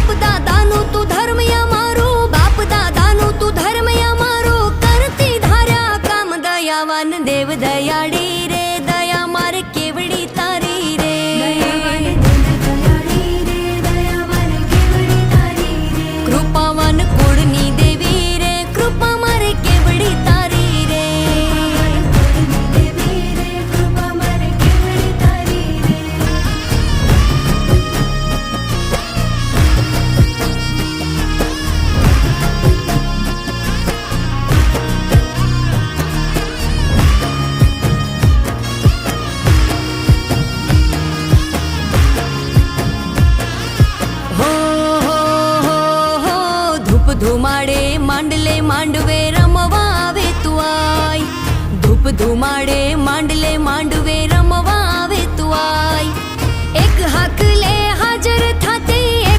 બાપ દાદાનું તું ધર્મ અમારું, બાપ દાદાનું તું ધર્મ અમારું, કરતી ધાર્યા કામ દયાવાન દેવ દયાળી રે, દયા મારે કેવડી તારી રે, કૃપાવાન કુળની દેવી રે, કૃપા મારે કેવડી તારી રે, ધુમાડે માંડલે માંડવે રમવા આવે તું આય, ધૂપ ધુમાડે માંડલે માંડવે